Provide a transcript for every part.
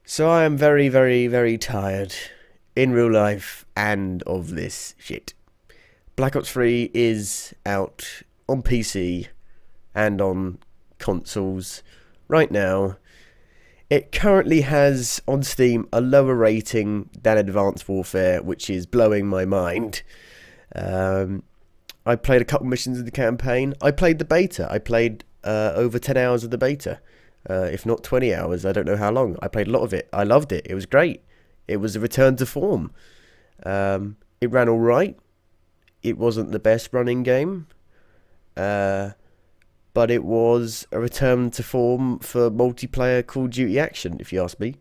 So I am very, very, very tired in real life and of this shit. Black Ops 3 is out on PC and on consoles right now. It currently has on Steam a lower rating than Advanced Warfare, which is blowing my mind. I played a couple missions in the campaign. I played the beta. I played over 10 hours of the beta. If not 20 hours, I don't know how long. I played a lot of it. I loved it. It was great. It was a return to form. It ran all right. It wasn't the best running game, but it was a return to form for multiplayer Call of Duty action, if you ask me.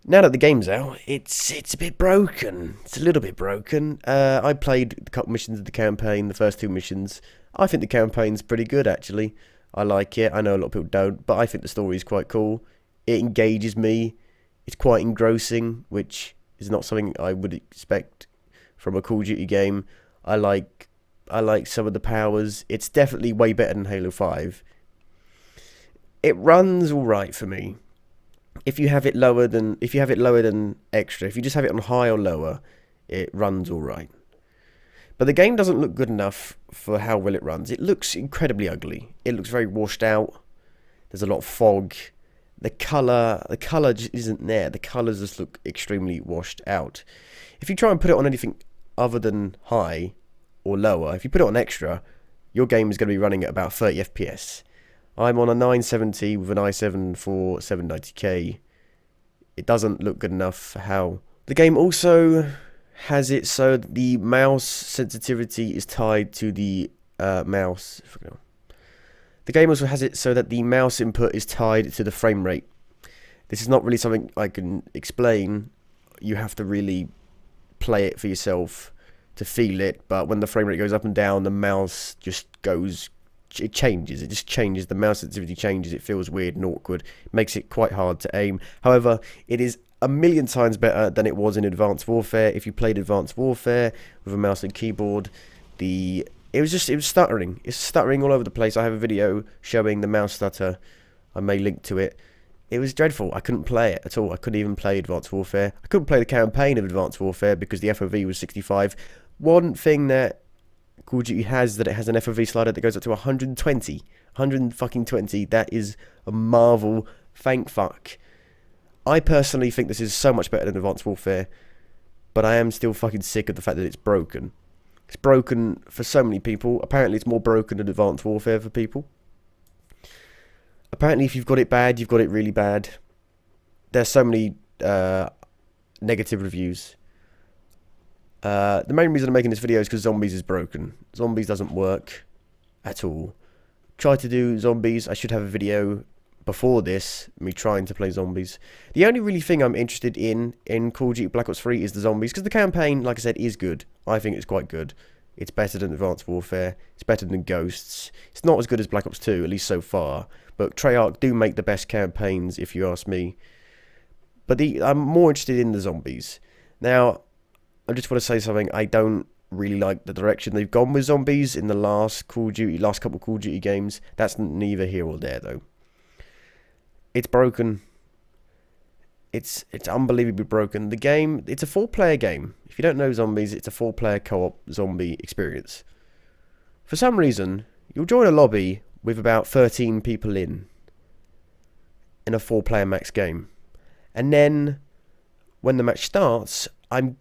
Now that the game's out, it's a bit broken. It's a little bit broken. I played a couple missions of the campaign, the first two missions. I think the campaign's pretty good, actually. I like it. I know a lot of people don't, but I think the story is quite cool. It engages me. It's quite engrossing, which is not something I would expect from a Call of Duty game. I like some of the powers. It's definitely way better than Halo 5. It runs all right for me. If you have it lower than extra, if you just have it on high or lower, it runs all right. But the game doesn't look good enough for how well it runs. It looks incredibly ugly. It looks very washed out. There's a lot of fog. The colour just isn't there. The colours just look extremely washed out. If you try and put it on anything other than high or lower, if you put it on extra, your game is going to be running at about 30 FPS. I'm on a 970 with an i7 for 790k. It doesn't look good enough for how... The game also has it so that the mouse sensitivity is tied to the mouse. The game also has it so that the mouse input is tied to the frame rate. This is not really something I can explain. You have to really play it for yourself to feel it. But when the frame rate goes up and down, the mouse just goes... It changes. It just changes. The mouse sensitivity changes. It feels weird and awkward. It makes it quite hard to aim. However, it is a million times better than it was in Advanced Warfare. If you played Advanced Warfare with a mouse and keyboard, it was stuttering. It's stuttering all over the place. I have a video showing the mouse stutter. I may link to it. It was dreadful. I couldn't play it at all. I couldn't even play Advanced Warfare. I couldn't play the campaign of Advanced Warfare because the FOV was 65. One thing that Call of Duty has that it has an FOV slider that goes up to 120. 120. That is a marvel. Thank fuck. I personally think this is so much better than Advanced Warfare, but I am still fucking sick of the fact that it's broken. It's broken for so many people. Apparently it's more broken than Advanced Warfare for people. Apparently if you've got it bad, you've got it really bad. There's so many negative reviews. The main reason I'm making this video is because Zombies is broken. Zombies doesn't work at all. Try to do Zombies. I should have a video before this, me trying to play Zombies. The only really thing I'm interested in Call of Duty Black Ops 3 is the Zombies, because the campaign, like I said, is good. I think it's quite good. It's better than Advanced Warfare. It's better than Ghosts. It's not as good as Black Ops 2, at least so far. But Treyarch do make the best campaigns, if you ask me. But I'm more interested in the Zombies. Now, I just want to say something. I don't really like the direction they've gone with Zombies in the last couple of Call of Duty games. That's neither here or there, though. It's broken. It's unbelievably broken. The game, it's a 4-player game. If you don't know Zombies, it's a 4-player co-op zombie experience. For some reason, you'll join a lobby with about 13 people in a 4-player max game. And then, when the match starts,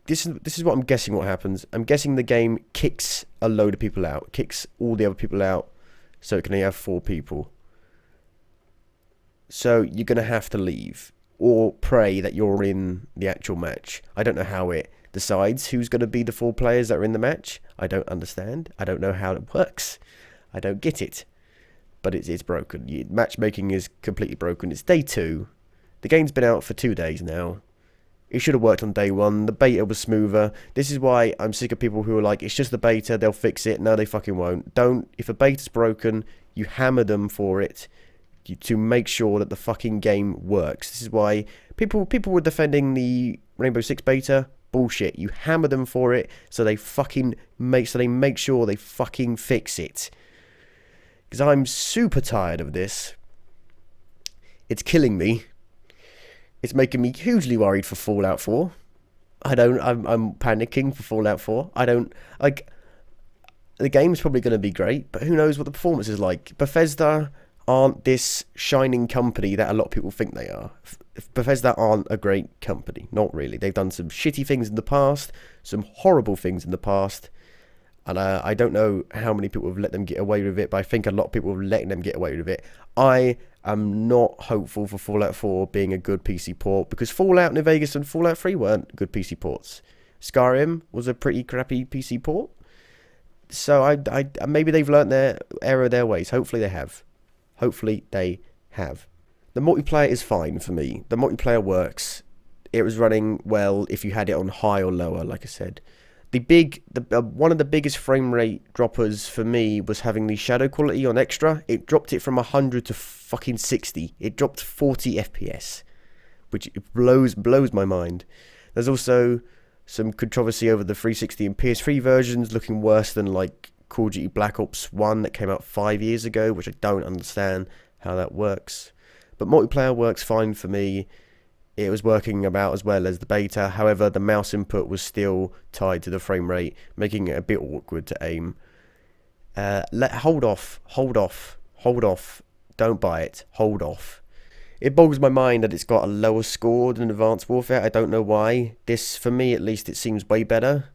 this is what I'm guessing what happens. I'm guessing the game kicks a load of people out. Kicks all the other people out, so it can only have 4 people. So you're going to have to leave or pray that you're in the actual match. I don't know how it decides who's going to be the 4 players that are in the match. I don't understand. I don't know how it works. I don't get it. But it's broken. Matchmaking is completely broken. It's day 2. The game's been out for 2 days now. It should have worked on day 1. The beta was smoother. This is why I'm sick of people who are like, it's just the beta, they'll fix it. No, they fucking won't. If a beta's broken, you hammer them for it to make sure that the fucking game works. This is why people were defending the Rainbow Six beta. Bullshit. You hammer them for it so they make sure they fucking fix it. Because I'm super tired of this. It's killing me. It's making me hugely worried for Fallout 4. I'm panicking for Fallout 4. I don't like the game's probably going to be great, but who knows what the performance is like. Bethesda aren't this shining company that a lot of people think they are. Bethesda aren't a great company, not really. They've done some shitty things in the past, some horrible things in the past, and I don't know how many people have let them get away with it, but I think a lot of people have let them get away with it. I am not hopeful for Fallout 4 being a good PC port, because Fallout New Vegas and Fallout 3 weren't good PC ports. Skyrim was a pretty crappy PC port. So I maybe they've learnt their error of their ways. Hopefully they have. Hopefully they have. The multiplayer is fine for me. The multiplayer works. It was running well if you had it on high or lower, like I said. One of the biggest frame rate droppers for me was having the shadow quality on extra. It dropped it from 100 to fucking 60. It dropped 40 FPS, which blows my mind. There's also some controversy over the 360 and PS3 versions looking worse than like Call of Duty Black Ops 1 that came out 5 years ago, which I don't understand how that works. But multiplayer works fine for me. It was working about as well as the beta. However, the mouse input was still tied to the frame rate, making it a bit awkward to aim. Hold off. Don't buy it. Hold off. It boggles my mind that it's got a lower score than Advanced Warfare. I don't know why. This, for me at least, it seems way better.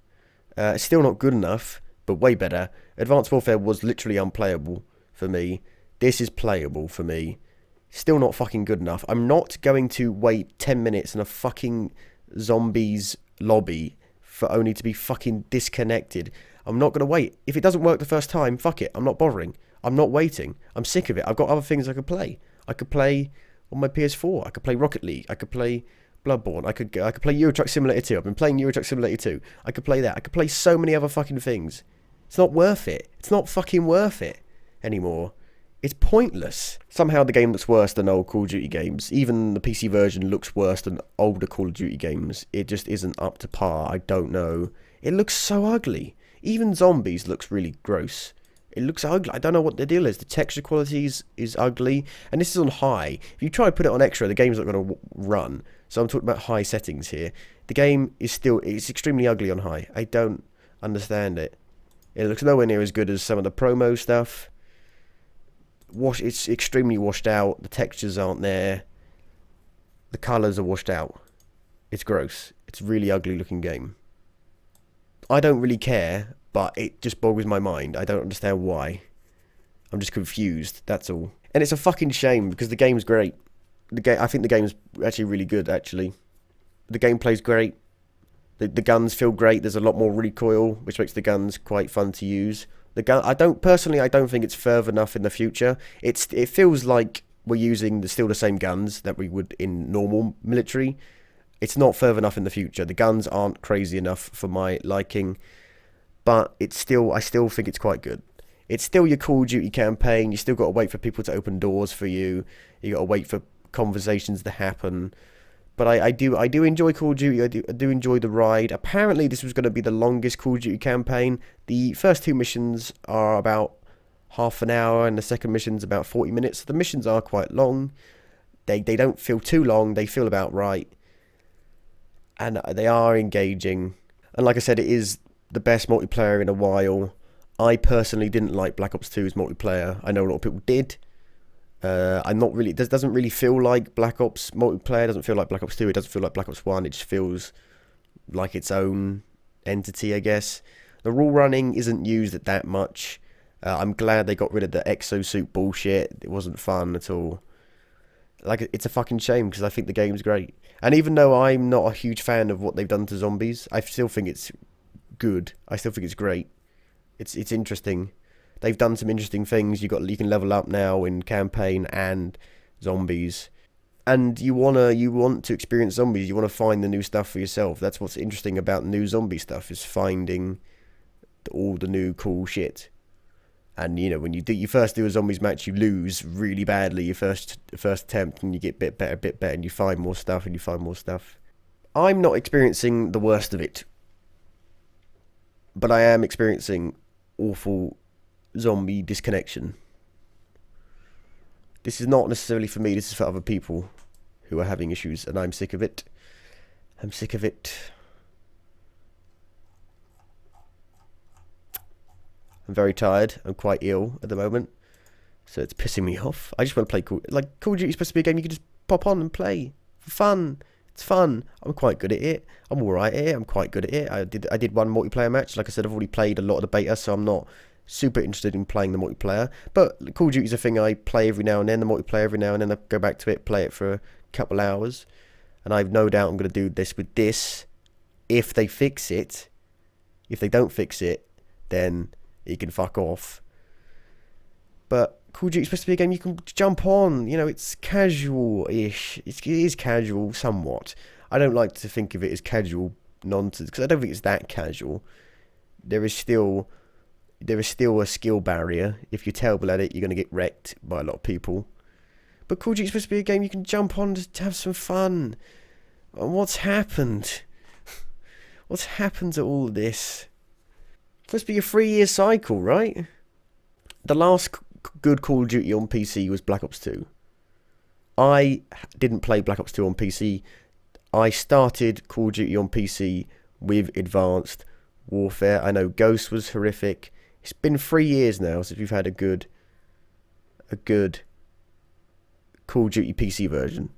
It's still not good enough, but way better. Advanced Warfare was literally unplayable for me. This is playable for me. Still not fucking good enough. I'm not going to wait 10 minutes in a fucking zombies lobby for only to be fucking disconnected. I'm not going to wait. If it doesn't work the first time, fuck it. I'm not bothering. I'm not waiting. I'm sick of it. I've got other things I could play. I could play on my PS4. I could play Rocket League. I could play Bloodborne. I could play Euro Truck Simulator 2. I've been playing Euro Truck Simulator 2. I could play that. I could play so many other fucking things. It's not worth it. It's not fucking worth it anymore. It's pointless. Somehow the game looks worse than old Call of Duty games. Even the PC version looks worse than older Call of Duty games. It just isn't up to par. I don't know. It looks so ugly. Even Zombies looks really gross. It looks ugly. I don't know what the deal is. The texture quality is ugly. And this is on high. If you try to put it on extra, the game's not going to run. So I'm talking about high settings here. The game is it's extremely ugly on high. I don't understand it. It looks nowhere near as good as some of the promo stuff. It's extremely washed out. The textures aren't there. The colours are washed out. It's gross. It's a really ugly looking game. I don't really care, but it just boggles my mind. I don't understand why. I'm just confused, that's all. And it's a fucking shame because the game's great. I think the game's actually really good, actually. The gameplay's great. The guns feel great. There's a lot more recoil, which makes the guns quite fun to use. I don't think it's further enough in the future. It feels like we're using still the same guns that we would in normal military. It's not further enough in the future. The guns aren't crazy enough for my liking, but I still think it's quite good. It's still your Call of Duty campaign. You still got to wait for people to open doors for you. You got to wait for conversations to happen. But I do enjoy Call of Duty. I do enjoy the ride. Apparently, this was going to be the longest Call of Duty campaign. The first two missions are about half an hour, and the second mission's about 40 minutes. The missions are quite long. They don't feel too long. They feel about right, and they are engaging. And like I said, it is the best multiplayer in a while. I personally didn't like Black Ops 2's multiplayer. I know a lot of people did. I'm not really. This doesn't really feel like Black Ops multiplayer. It doesn't feel like Black Ops 2. It doesn't feel like Black Ops 1. It just feels like its own entity, I guess. The rule running isn't used that much. I'm glad they got rid of the exosuit bullshit. It wasn't fun at all. Like, it's a fucking shame because I think the game's great. And even though I'm not a huge fan of what they've done to zombies, I still think it's good. I still think it's great. It's interesting. They've done some interesting things. You can level up now in campaign and zombies, and you want to experience zombies. You want to find the new stuff for yourself. That's what's interesting about new zombie stuff, is finding all the new cool shit. And when you first do a zombies match, you lose really badly your first attempt, and you get bit better, and you find more stuff, and you find more stuff. I'm not experiencing the worst of it, but I am experiencing awful zombie disconnection. This is not necessarily for me, this is for other people who are having issues, and I'm sick of it. I'm sick of it. I'm very tired. I'm quite ill at the moment, so it's pissing me off. I just want to play Call of Duty is supposed to be a game you can just pop on and play for fun. It's fun. I'm quite good at it. I'm alright at it. I'm quite good at it. I did one multiplayer match. Like I said, I've already played a lot of the beta, so I'm not super interested in playing the multiplayer. But Call of Duty is a thing I play every now and then, the multiplayer every now and then. I go back to it, play it for a couple hours. And I've no doubt I'm going to do this with this if they fix it. If they don't fix it, then it can fuck off. But Call of Duty is supposed to be a game you can jump on. You know, it's casual-ish. It is casual, somewhat. I don't like to think of it as casual nonsense, because I don't think it's that casual. There is still a skill barrier. If you're terrible at it, you're going to get wrecked by a lot of people. But Call of Duty is supposed to be a game you can jump on to have some fun. And what's happened? What's happened to all of this? It's supposed to be a 3-year cycle, right? The last good Call of Duty on PC was Black Ops 2. I didn't play Black Ops 2 on PC. I started Call of Duty on PC with Advanced Warfare. I know Ghost was horrific. It's been 3 years now since we've had a good Call of Duty PC version.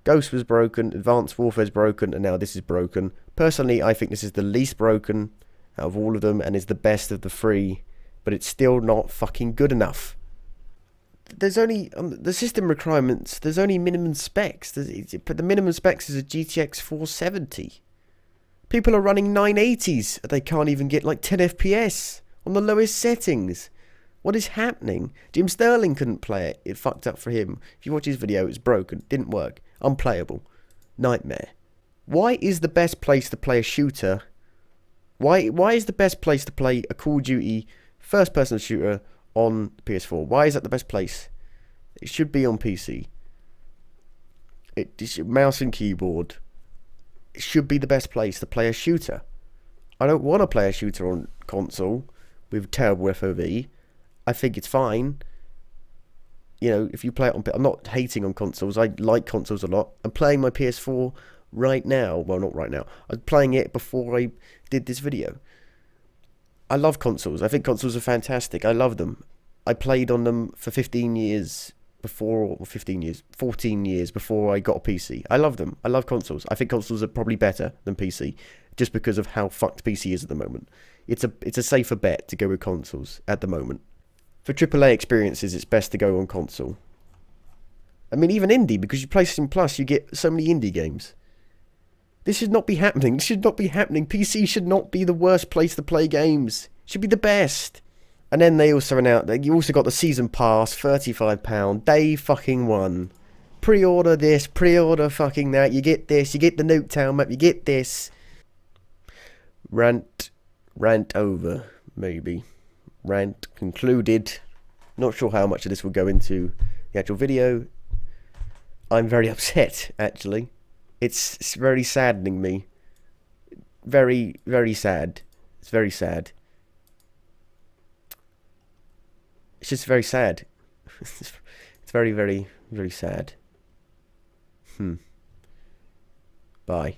Ghost was broken, Advanced Warfare's broken, and now this is broken. Personally, I think this is the least broken out of all of them and is the best of the three, but it's still not fucking good enough. There's only, the system requirements, there's only minimum specs. But the minimum specs is a GTX 470. People are running 980s, they can't even get like 10 FPS on the lowest settings. What is happening? Jim Sterling couldn't play it. It fucked up for him. If you watch his video, it's broken. Didn't work. Unplayable. Nightmare. Why is the best place to play a shooter? Why is the best place to play a Call of Duty first-person shooter on PS4? Why is that the best place? It should be on PC. It should, mouse and keyboard. It should be the best place to play a shooter. I don't want to play a shooter on console with terrible FOV. I think it's fine. You know, if you play it on... I'm not hating on consoles. I like consoles a lot. I'm playing my PS4 right now. Well, not right now. I was playing it before I did this video. I love consoles. I think consoles are fantastic. I love them. I played on them for 15 years before... Or 15 years. 14 years before I got a PC. I love them. I love consoles. I think consoles are probably better than PC, just because of how fucked PC is at the moment. It's a safer bet to go with consoles at the moment. For AAA experiences, it's best to go on console. I mean, even indie, because you play PlayStation Plus, you get so many indie games. This should not be happening. This should not be happening. PC should not be the worst place to play games. It should be the best. And then they also announced, you also got the season pass, £35, day fucking one. Pre-order this, pre-order fucking that. You get this, you get the Nuketown map, you get this. Rant over, maybe. Rant concluded. Not sure how much of this will go into the actual video. I'm very upset, actually. It's very saddening me. Very, very sad. It's very sad. It's just very sad. It's very, very, very sad. Bye.